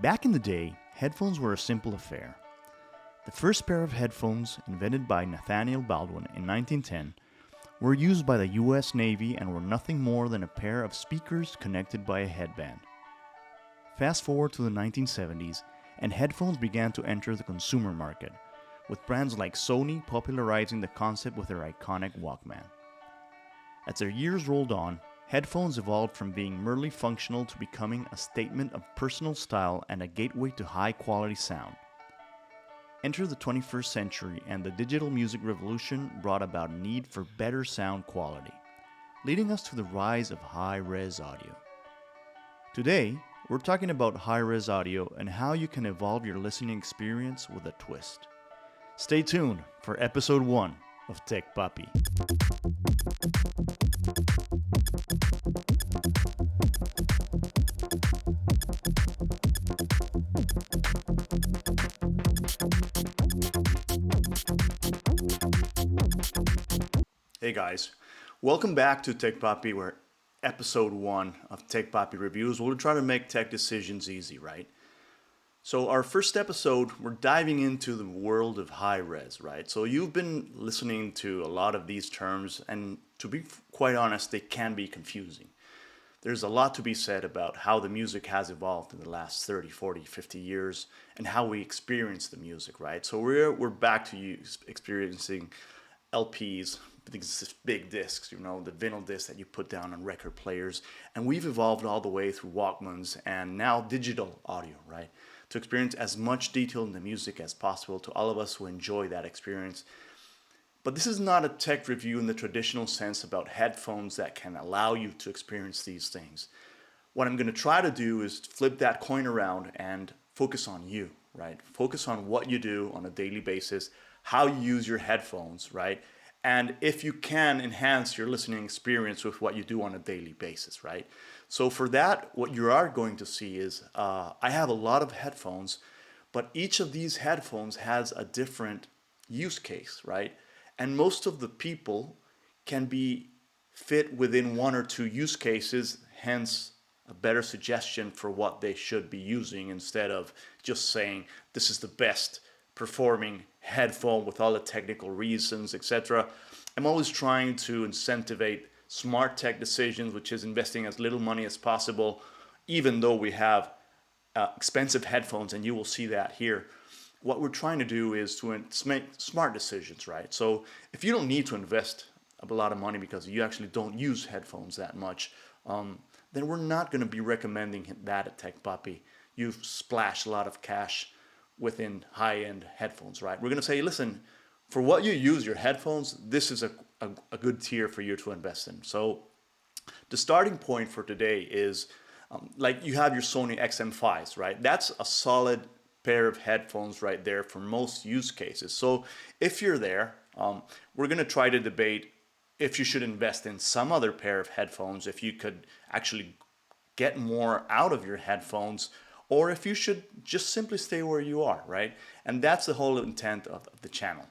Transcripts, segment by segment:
Back in the day, headphones were a simple affair. The first pair of headphones, invented by Nathaniel Baldwin in 1910, were used by the US Navy and were nothing more than a pair of speakers connected by a headband. Fast forward to the 1970s, and headphones began to enter the consumer market, with brands like Sony popularizing the concept with their iconic Walkman. As their years rolled on, headphones evolved from being merely functional to becoming a statement of personal style and a gateway to high-quality sound. Enter the 21st century, and the digital music revolution brought about a need for better sound quality, leading us to the rise of high-res audio. Today, we're talking about high-res audio and how you can evolve your listening experience with a twist. Stay tuned for episode 1 of Tech Puppy. Hey guys, welcome back to Tech Puppy. We're episode 1 of Tech Puppy Reviews. We'll try to make tech decisions easy, right? So our first episode, we're diving into the world of high res, right? So you've been listening to a lot of these terms, and to be quite honest, they can be confusing. There's a lot to be said about how the music has evolved in the last 30, 40, 50 years and how we experience the music, right? So we're back to experiencing LPs, these big discs, the vinyl discs that you put down on record players. And we've evolved all the way through Walkmans and now digital audio, right? To experience as much detail in the music as possible to all of us who enjoy that experience. But this is not a tech review in the traditional sense about headphones that can allow you to experience these things. What I'm going to try to do is flip that coin around and focus on you, right? Focus on what you do on a daily basis, how you use your headphones, right? And if you can enhance your listening experience with what you do on a daily basis, right? So for that, what you are going to see is I have a lot of headphones, but each of these headphones has a different use case, right? And most of the people can be fit within one or two use cases, hence a better suggestion for what they should be using instead of just saying this is the best performing headphone with all the technical reasons, etc. I'm always trying to incentivize smart tech decisions, which is investing as little money as possible, even though we have expensive headphones, and you will see that here. What we're trying to do is to make smart decisions, right? So if you don't need to invest a lot of money because you actually don't use headphones that much, then we're not going to be recommending that at Tech Puppy. You've splashed a lot of cash within high-end headphones, right? We're going to say, listen, for what you use your headphones, this is a good tier for you to invest in. So the starting point for today is like you have your Sony XM5s, right? That's a solid pair of headphones right there for most use cases. So if you're there, we're going to try to debate if you should invest in some other pair of headphones, if you could actually get more out of your headphones, or if you should just simply stay where you are, right? And that's the whole intent of the channel.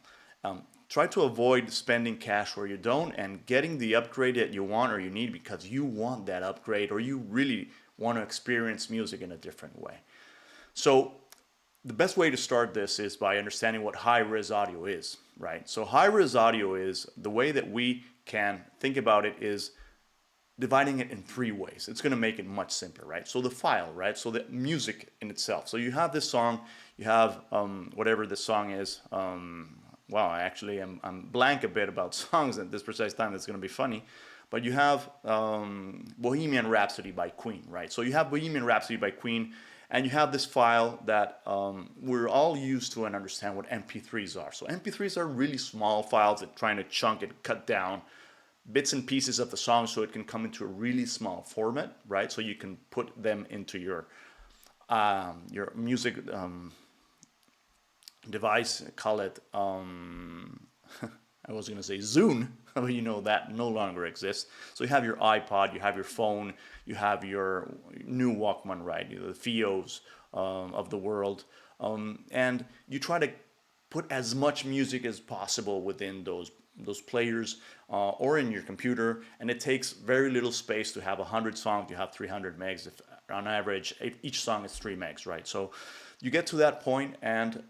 Try to avoid spending cash where you don't and getting the upgrade that you want or you need because you want that upgrade or you really want to experience music in a different way. So the best way to start this is by understanding what high-res audio is, right? So high-res audio is the way that we can think about it is dividing it in 3 ways. It's going to make it much simpler, right? So the file, right? So the music in itself. So you have this song, you have whatever the song is. Wow, actually, I'm blank a bit about songs at this precise time. That's going to be funny. But you have Bohemian Rhapsody by Queen, right? So you have Bohemian Rhapsody by Queen, and you have this file that we're all used to and understand what MP3s are. So MP3s are really small files that trying to chunk and cut down bits and pieces of the song so it can come into a really small format, right? So you can put them into your music device, call it, I was going to say Zune, but that no longer exists. So you have your iPod, you have your phone, you have your new Walkman, right? The Fios of the world. And you try to put as much music as possible within those players or in your computer, and it takes very little space to have 100 songs. You have 300 megs on average, each song is 3 megs, right? So you get to that point and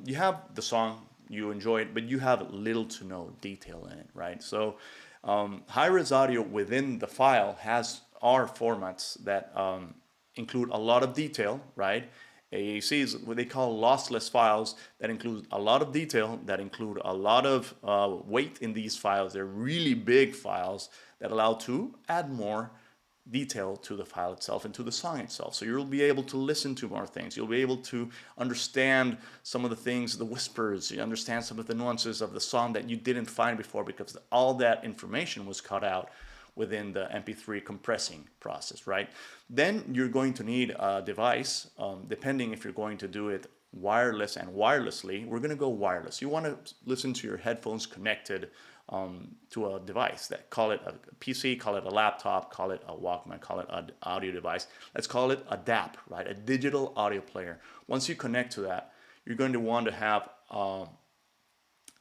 you have the song, you enjoy it, but you have little to no detail in it, right? So high-res audio within the file has R formats that include a lot of detail, right? AAC is what they call lossless files that include a lot of detail, that include a lot of weight in these files. They're really big files that allow to add more detail to the file itself and to the song itself. So you'll be able to listen to more things. You'll be able to understand some of the things, the whispers, you understand some of the nuances of the song that you didn't find before because all that information was cut out within the MP3 compressing process, right? Then you're going to need a device, depending if you're going to do it wireless and wirelessly. We're going to go wireless. You want to listen to your headphones connected to a device. That call it a PC, call it a laptop, call it a Walkman, call it an audio device. Let's call it a DAP, right? A digital audio player. Once you connect to that, you're going to want to have a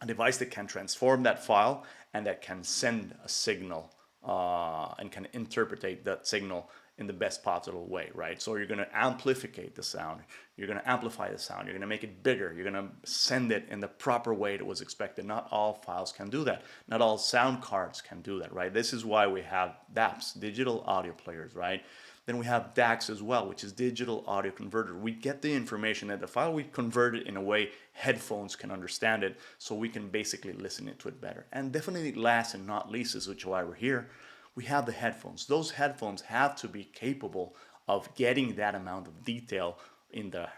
device that can transform that file and that can send a signal and can interpret that signal in the best possible way, right? So you're going to amplify the sound. You're going to amplify the sound. You're going to make it bigger. You're going to send it in the proper way that was expected. Not all files can do that. Not all sound cards can do that, right? This is why we have DAPs, digital audio players, right? Then we have DACs as well, which is digital audio converter. We get the information that the file, we convert it in a way headphones can understand it, so we can basically listen to it better. And definitely last and not least, is which is why we're here, we have the headphones. Those headphones have to be capable of getting that amount of detail in the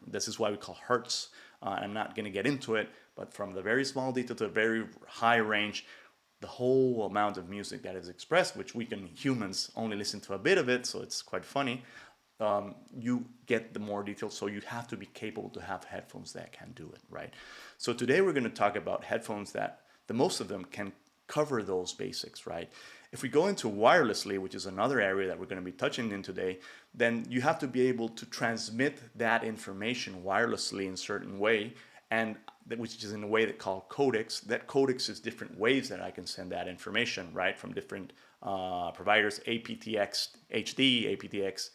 this is why we call hertz. I'm not going to get into it, but from the very small detail to the very high range, the whole amount of music that is expressed, which we can humans only listen to a bit of it, so it's quite funny. You get the more details, so you have to be capable to have headphones that can do it, right? So today we're going to talk about headphones that the most of them can cover those basics, right? If we go into wirelessly, which is another area that we're going to be touching in today, then you have to be able to transmit that information wirelessly in a certain way, and which is in a way that called codecs. That codecs is different ways that I can send that information, right, from different providers, aptX HD, aptX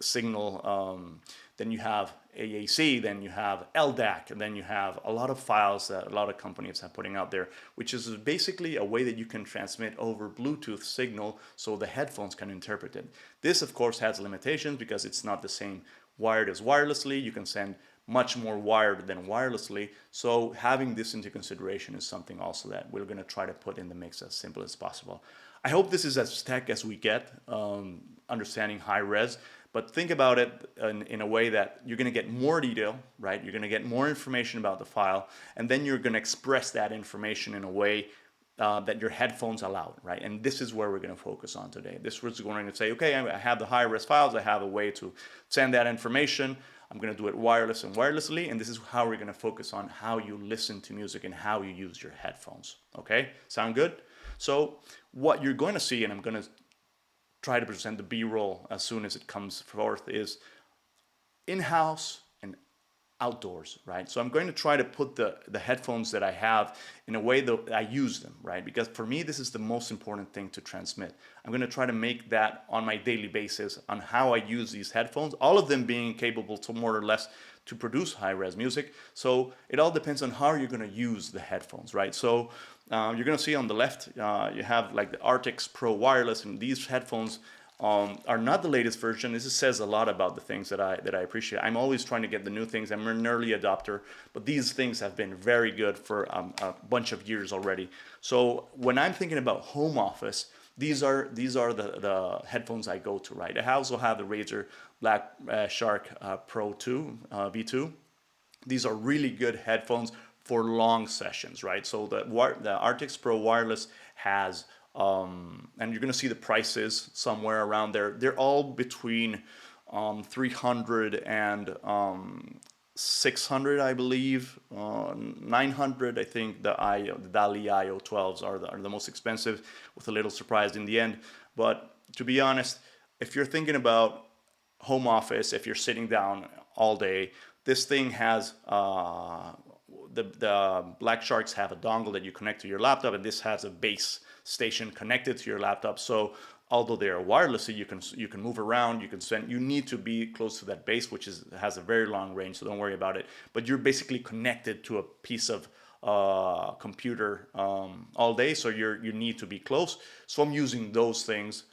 signal, then you have AAC, then you have LDAC, and then you have a lot of files that a lot of companies are putting out there, which is basically a way that you can transmit over Bluetooth signal so the headphones can interpret it. This, of course, has limitations because it's not the same wired as wirelessly. You can send much more wired than wirelessly. So having this into consideration is something also that we're going to try to put in the mix as simple as possible. I hope this is as tech as we get, understanding high res, but think about it in a way that you're going to get more detail, right? You're going to get more information about the file, and then you're going to express that information in a way that your headphones allow, right? And this is where we're going to focus on today. This was going to say, okay, I have the high-res files. I have a way to send that information. I'm going to do it wireless and wirelessly, and this is how we're going to focus on how you listen to music and how you use your headphones, okay? Sound good? So what you're going to see, and I'm going to try to present the B-roll as soon as it comes forth, is in-house and outdoors, right? So I'm going to try to put the headphones that I have in a way that I use them, right? Because for me, this is the most important thing to transmit. I'm going to try to make that on my daily basis on how I use these headphones, all of them being capable to more or less to produce high-res music. So it all depends on how you're going to use the headphones, right? So you're going to see on the left, you have like the Artix Pro Wireless, and these headphones are not the latest version. This says a lot about the things that I appreciate. I'm always trying to get the new things. I'm an early adopter, but these things have been very good for a bunch of years already. So when I'm thinking about home office, these are the headphones I go to, right? I also have the Razer Black Shark Pro 2 V2. These are really good headphones for long sessions, right? So the Artix Pro Wireless has, and you're going to see the prices somewhere around there. They're all between 300 and 600, I believe. 900, I think the DALI IO12s are the most expensive, with a little surprise in the end. But to be honest, if you're thinking about home office, if you're sitting down all day, this thing has the Black Sharks have a dongle that you connect to your laptop, and this has a base station connected to your laptop. So although they are wireless, so you can move around, you can send. You need to be close to that base, which is has a very long range, so don't worry about it. But you're basically connected to a piece of computer all day, so you need to be close. So I'm using those things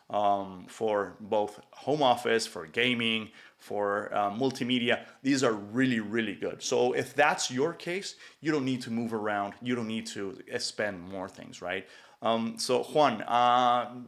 for both home office, for gaming, for multimedia. These are really, really good. So if that's your case, you don't need to move around. You don't need to spend more things, right? So Juan,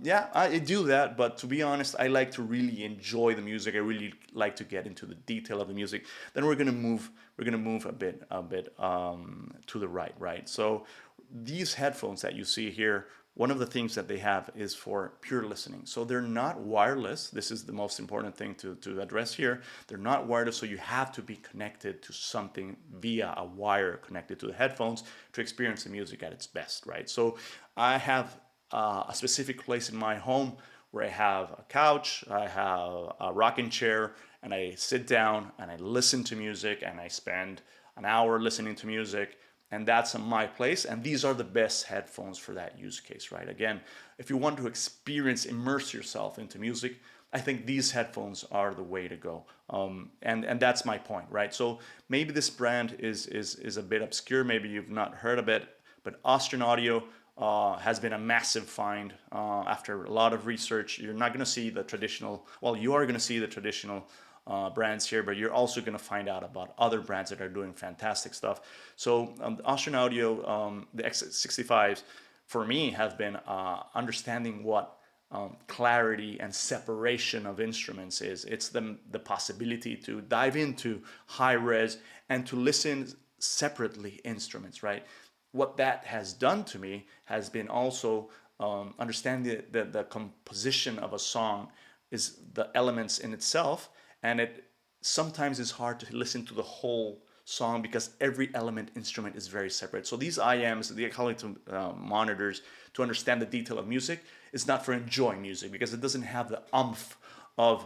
yeah, I do that, but to be honest, I like to really enjoy the music. I really like to get into the detail of the music. Then we're gonna move a bit to the right, right? So these headphones that you see here, one of the things that they have is for pure listening. So they're not wireless. This is the most important thing to address here. They're not wireless, so you have to be connected to something via a wire connected to the headphones to experience the music at its best, right? So I have a specific place in my home where I have a couch, I have a rocking chair, and I sit down and I listen to music and I spend an hour listening to music, and that's my place. And these are the best headphones for that use case, right? Again, if you want to experience, immerse yourself into music, I think these headphones are the way to go. And that's my point, right? So maybe this brand is a bit obscure. Maybe you've not heard of it, but Austrian Audio has been a massive find after a lot of research. You're not going to see the traditional, well, you are going to see the traditional brands here, but you're also going to find out about other brands that are doing fantastic stuff. So Austrian Audio, the X65s, for me, have been understanding what clarity and separation of instruments is. It's the possibility to dive into high res and to listen separately instruments, right? What that has done to me has been also understanding the composition of a song is the elements in itself, and it sometimes is hard to listen to the whole song because every element instrument is very separate. So these IMs, the equality monitors, to understand the detail of music, is not for enjoying music because it doesn't have the umph of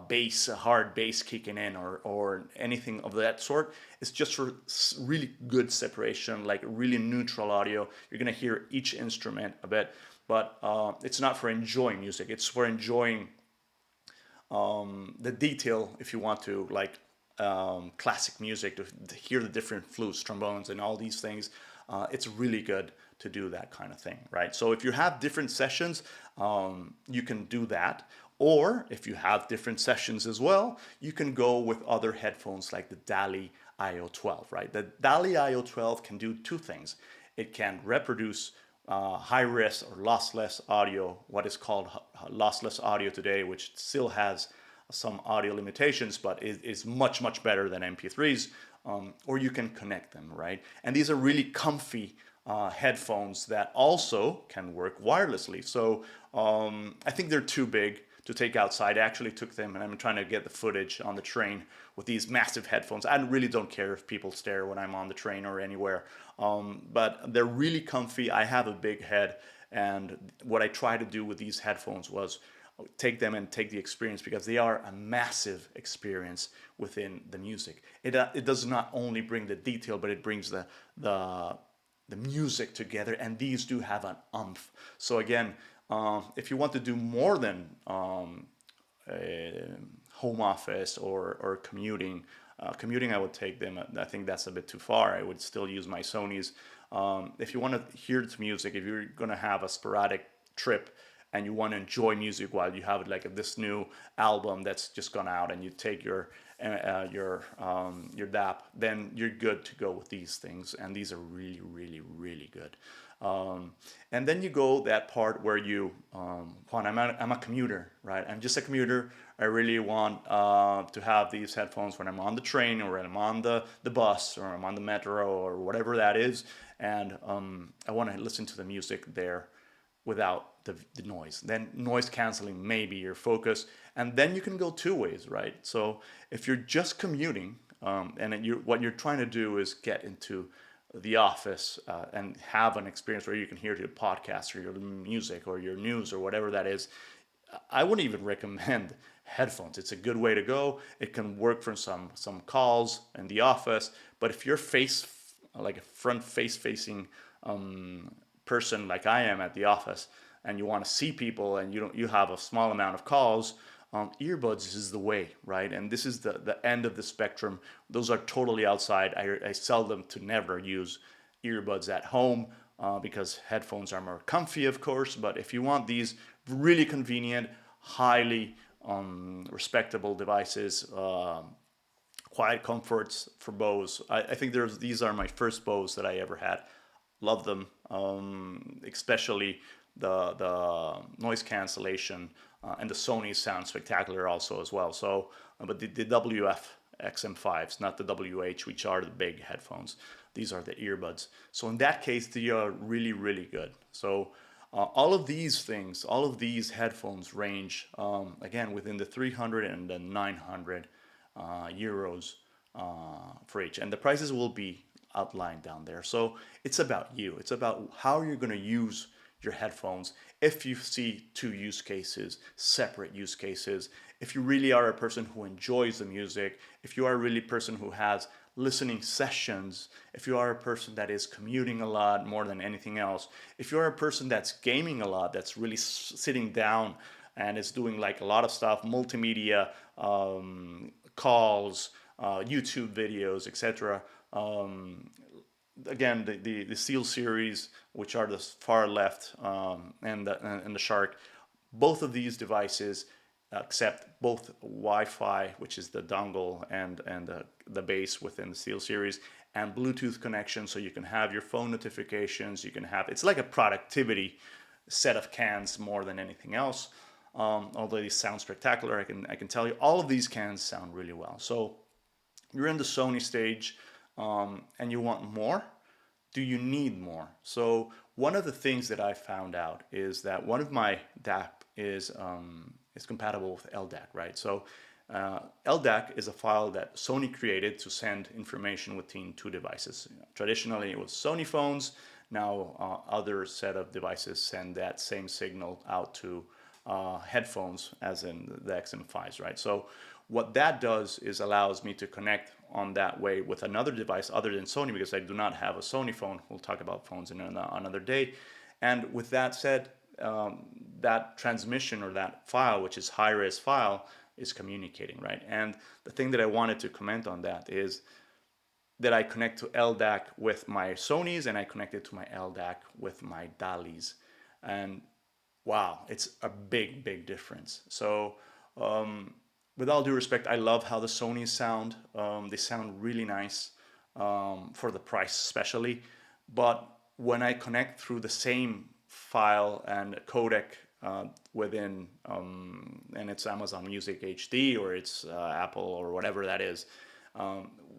bass, hard bass kicking in, or anything of that sort. It's just for really good separation, like really neutral audio. You're gonna hear each instrument a bit, but it's not for enjoying music. It's for enjoying the detail, if you want to, like classic music, to hear the different flutes, trombones, and all these things. It's really good to do that kind of thing, right? So if you have different sessions, you can do that. Or if you have different sessions as well, you can go with other headphones like the DALI IO12, right? The DALI IO12 can do two things. It can reproduce high res or lossless audio, what is called lossless audio today, which still has some audio limitations, but is much, much better than MP3s, or you can connect them, right? And these are really comfy headphones that also can work wirelessly. So I think they're too big to take outside. I actually took them, and I'm trying to get the footage on the train with these massive headphones. I really don't care if people stare when I'm on the train or anywhere, but they're really comfy. I have a big head, and what I try to do with these headphones was take them and take the experience, because they are a massive experience within the music. It does not only bring the detail, but it brings the music together, and these do have an umph. So again, if you want to do more than home office or commuting, commuting, I would take them. I think that's a bit too far. I would still use my Sonys. If you want to hear the music, if you're going to have a sporadic trip and you want to enjoy music while you have like this new album that's just gone out, and you take your DAP, then you're good to go with these things, and these are really, really, really good. And then you go that part where you, Juan, I'm a commuter, right? I'm just a commuter. I really want to have these headphones when I'm on the train, or when I'm on the bus, or I'm on the metro, or whatever that is, and I want to listen to the music there without the noise. Then noise canceling may be your focus, and then you can go two ways, right? So if you're just commuting, and what you're trying to do is get into the office and have an experience where you can hear your podcast or your music or your news or whatever that is, I wouldn't even recommend headphones. It's a good way to go. It can work for some calls in the office, but if you're like a front face facing person like I am at the office, and you want to see people and you have a small amount of calls, earbuds is the way, right? And this is the end of the spectrum. Those are totally outside. I seldom to never use earbuds at home because headphones are more comfy, of course. But if you want these really convenient, highly respectable devices, quiet comforts for Bose. I think these are my first Bose that I ever had. Love them, especially the noise cancellation, and the Sony sound spectacular also as well. So, but the WF XM5s, not the WH, which are the big headphones. These are the earbuds. So in that case, they are really, really good. So all of these things, all of these headphones range, again, within the 300 and the 900 euros for each. And the prices will be outlined down there. So it's about you. It's about how you're going to use your headphones. If you see two use cases, separate use cases, if you really are a person who enjoys the music, if you are a really person who has listening sessions, if you are a person that is commuting a lot more than anything else, if you're a person that's gaming a lot, that's really sitting down and is doing like a lot of stuff, multimedia, calls, YouTube videos, etc. Again, the Steel series, which are the far left, and the Shark, both of these devices accept both Wi-Fi, which is the dongle and the base within the Steel series, and Bluetooth connection, so you can have your phone notifications. You can have, it's like a productivity set of cans more than anything else. Although these sound spectacular, I can tell you all of these cans sound really well. So you're in the Sony stage, and you want more. Do you need more? So one of the things that I found out is that one of my DAC is compatible with LDAC, right? So LDAC is a file that Sony created to send information between two devices. Traditionally, it was Sony phones. Now other set of devices send that same signal out to headphones, as in the XM5s, right? So what that does is allows me to connect on that way with another device other than Sony, because I do not have a Sony phone. We'll talk about phones in another day. And with that said, that transmission or that file, which is high-res file, is communicating, right? And the thing that I wanted to comment on that is that I connect to LDAC with my Sonys, and I connect it to my LDAC with my DALIs. And wow, it's a big, big difference. So with all due respect, I love how the Sonys sound. They sound really nice, for the price especially. But when I connect through the same file and codec within, and it's Amazon Music HD or it's Apple or whatever that is,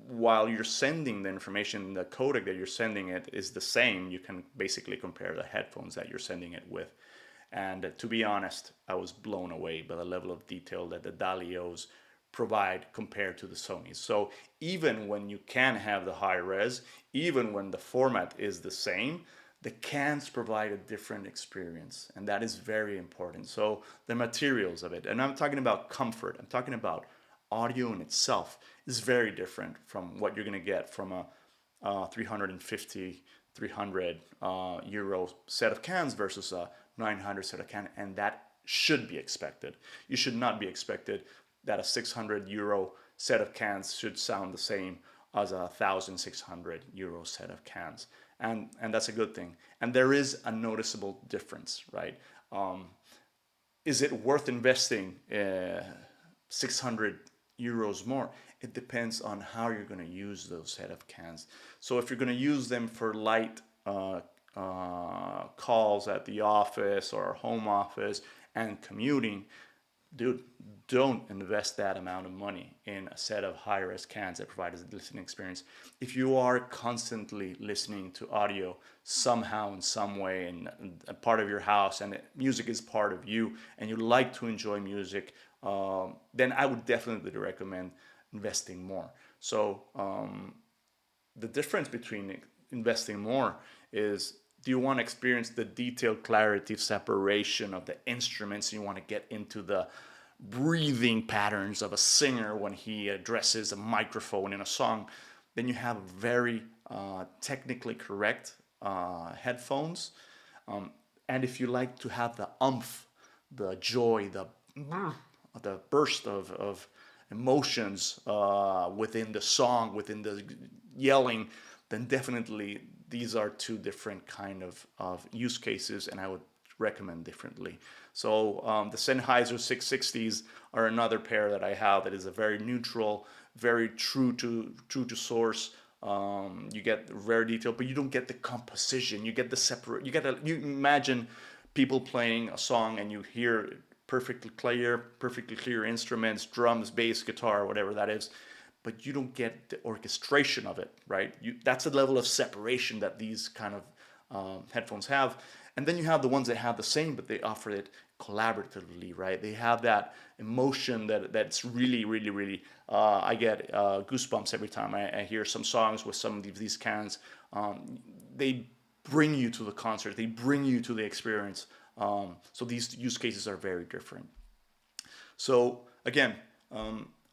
while you're sending the information, the codec that you're sending it is the same. You can basically compare the headphones that you're sending it with. And to be honest, I was blown away by the level of detail that the Dalios provide compared to the Sonys. So even when you can have the high res, even when the format is the same, the cans provide a different experience, and that is very important. So the materials of it, and I'm talking about comfort, I'm talking about audio in itself, is very different from what you're going to get from a 350, 300 euro set of cans versus a 900 set of cans, and that should be expected. You should not be expected that a 600 euro set of cans should sound the same as a 1,600 euro set of cans, and that's a good thing. And there is a noticeable difference, right? Is it worth investing 600 euros more? It depends on how you're going to use those set of cans. So if you're going to use them for light calls at the office or home office and commuting, dude, don't invest that amount of money in a set of high-res cans that provide a listening experience. If you are constantly listening to audio somehow in some way and a part of your house, and music is part of you, and you like to enjoy music, then I would definitely recommend investing more. So the difference between investing more is, do you want to experience the detailed clarity, separation of the instruments? You want to get into the breathing patterns of a singer when he addresses a microphone in a song? Then you have very technically correct headphones. And if you like to have the umph, the joy, the burst of emotions within the song, within the yelling, then definitely these are two different kind of use cases, and I would recommend differently. So the Sennheiser 660s are another pair that I have that is a very neutral, very true to source. You get very detailed, but you don't get the composition. You get the separate. You imagine people playing a song and you hear perfectly clear instruments, drums, bass, guitar, whatever that is, but you don't get the orchestration of it, right? That's the level of separation that these kind of headphones have. And then you have the ones that have the same, but they offer it collaboratively, right? They have that emotion that's really. I get goosebumps every time I hear some songs with some of these cans. They bring you to the concert. They bring you to the experience. So these use cases are very different. So again,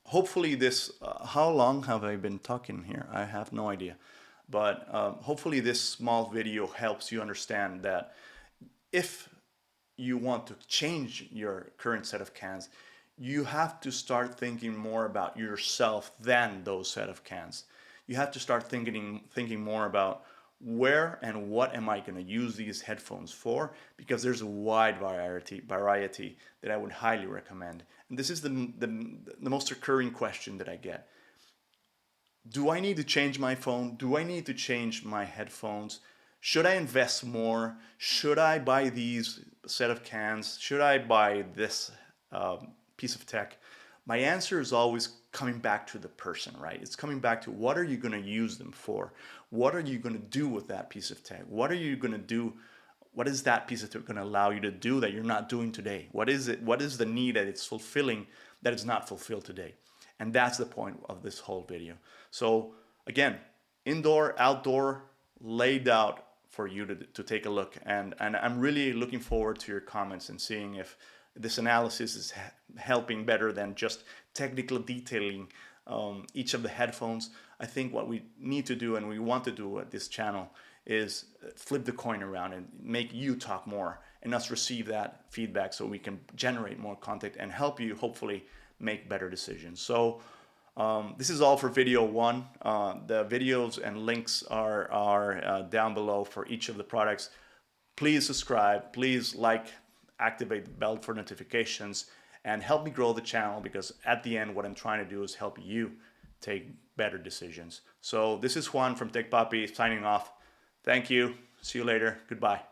hopefully this. How long have I been talking here? I have no idea, but hopefully this small video helps you understand that if you want to change your current set of cans, you have to start thinking more about yourself than those set of cans. You have to start thinking more about where and what am I going to use these headphones for, because there's a wide variety that I would highly recommend. And this is the most recurring question that I get. Do I need to change my phone? Do I need to change my headphones? Should I invest more? Should I buy these set of cans? Should I buy this piece of tech? My answer is always coming back to the person, right? It's coming back to what are you going to use them for? What are you going to do with that piece of tech? What are you going to do? What is that piece of tech going to allow you to do that you're not doing today? What is it? What is the need that it's fulfilling that is not fulfilled today? And that's the point of this whole video. So again, indoor, outdoor, laid out for you to take a look. And I'm really looking forward to your comments and seeing if this analysis is helping better than just technical detailing each of the headphones. I think what we need to do and we want to do at this channel is flip the coin around and make you talk more and us receive that feedback so we can generate more content and help you hopefully make better decisions. So this is all for video one. The videos and links are down below for each of the products. Please subscribe, please like, activate the bell for notifications, and help me grow the channel, because at the end what I'm trying to do is help you take better decisions. So this is Juan from Tech Papi signing off. Thank you. See you later. Goodbye.